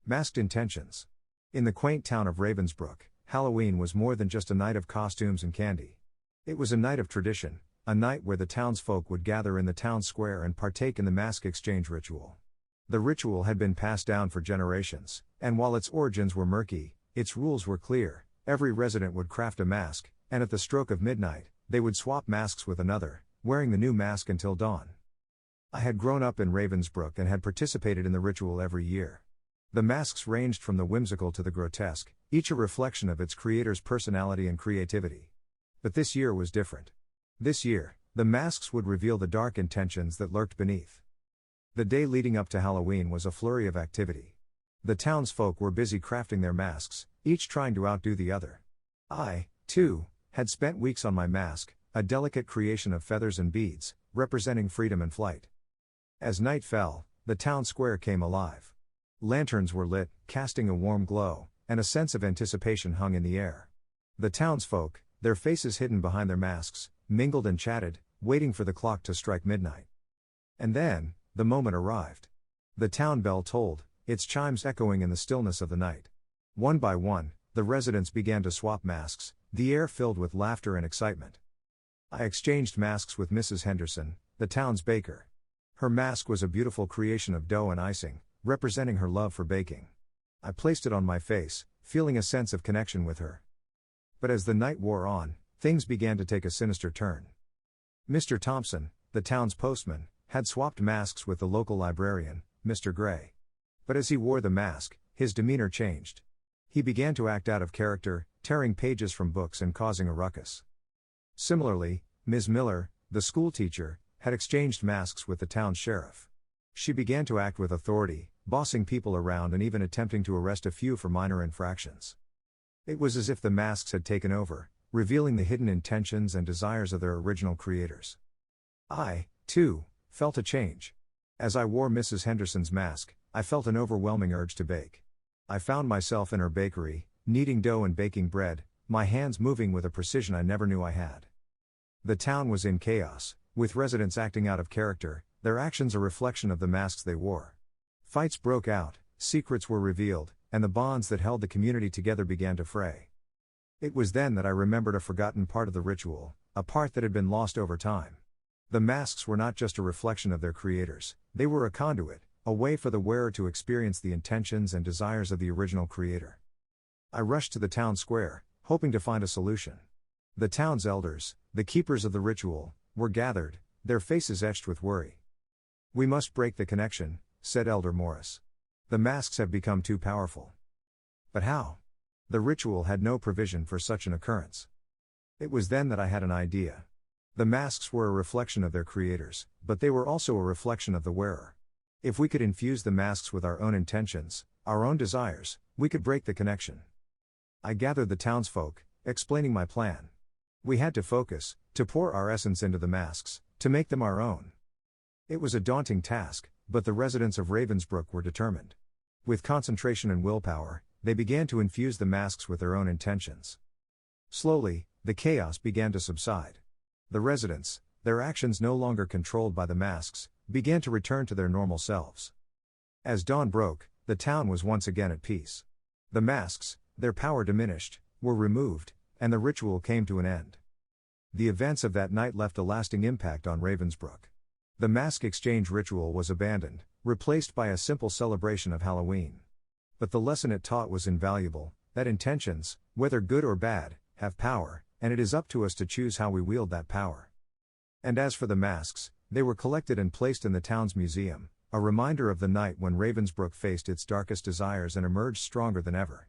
Masked intentions. In the quaint town of Ravensbrück, Halloween was more than just a night of costumes and candy. It was a night of tradition, a night where the townsfolk would gather in the town square and partake in the mask exchange ritual. The ritual had been passed down for generations, and while its origins were murky, its rules were clear. Every resident would craft a mask, and at the stroke of midnight, they would swap masks with another, wearing the new mask until dawn. I had grown up in Ravensbrück and had participated in the ritual every year. The masks ranged from the whimsical to the grotesque, each a reflection of its creator's personality and creativity. But this year was different. This year, the masks would reveal the dark intentions that lurked beneath. The day leading up to Halloween was a flurry of activity. The townsfolk were busy crafting their masks, each trying to outdo the other. I, too, had spent weeks on my mask, a delicate creation of feathers and beads, representing freedom and flight. As night fell, the town square came alive. Lanterns were lit, casting a warm glow, and a sense of anticipation hung in the air. The townsfolk, their faces hidden behind their masks, mingled and chatted, waiting for the clock to strike midnight. And then, the moment arrived. The town bell tolled, its chimes echoing in the stillness of the night. One by one, the residents began to swap masks, the air filled with laughter and excitement. I exchanged masks with Mrs. Henderson, the town's baker. Her mask was a beautiful creation of dough and icing, representing her love for baking. I placed it on my face, feeling a sense of connection with her. But as the night wore on, things began to take a sinister turn. Mr. Thompson, the town's postman, had swapped masks with the local librarian, Mr. Gray. But as he wore the mask, his demeanor changed. He began to act out of character, tearing pages from books and causing a ruckus. Similarly, Ms. Miller, the schoolteacher, had exchanged masks with the town's sheriff. She began to act with authority, bossing people around and even attempting to arrest a few for minor infractions. It was as if the masks had taken over, revealing the hidden intentions and desires of their original creators. I, too, felt a change. As I wore Mrs. Henderson's mask, I felt an overwhelming urge to bake. I found myself in her bakery, kneading dough and baking bread, my hands moving with a precision I never knew I had. The town was in chaos, with residents acting out of character, their actions a reflection of the masks they wore. Fights broke out, secrets were revealed, and the bonds that held the community together began to fray. It was then that I remembered a forgotten part of the ritual, a part that had been lost over time. The masks were not just a reflection of their creators, they were a conduit, a way for the wearer to experience the intentions and desires of the original creator. I rushed to the town square, hoping to find a solution. The town's elders, the keepers of the ritual, were gathered, their faces etched with worry. "We must break the connection," said Elder Morris. "The masks have become too powerful." But how? The ritual had no provision for such an occurrence. It was then that I had an idea. The masks were a reflection of their creators, but they were also a reflection of the wearer. If we could infuse the masks with our own intentions, our own desires, we could break the connection. I gathered the townsfolk, explaining my plan. We had to focus, to pour our essence into the masks, to make them our own. It was a daunting task, but the residents of Ravensbrück were determined. With concentration and willpower, they began to infuse the masks with their own intentions. Slowly, the chaos began to subside. The residents, their actions no longer controlled by the masks, began to return to their normal selves. As dawn broke, the town was once again at peace. The masks, their power diminished, were removed, and the ritual came to an end. The events of that night left a lasting impact on Ravensbrück. The mask exchange ritual was abandoned, replaced by a simple celebration of Halloween. But the lesson it taught was invaluable, that intentions, whether good or bad, have power, and it is up to us to choose how we wield that power. And as for the masks, they were collected and placed in the town's museum, a reminder of the night when Ravensbrück faced its darkest desires and emerged stronger than ever.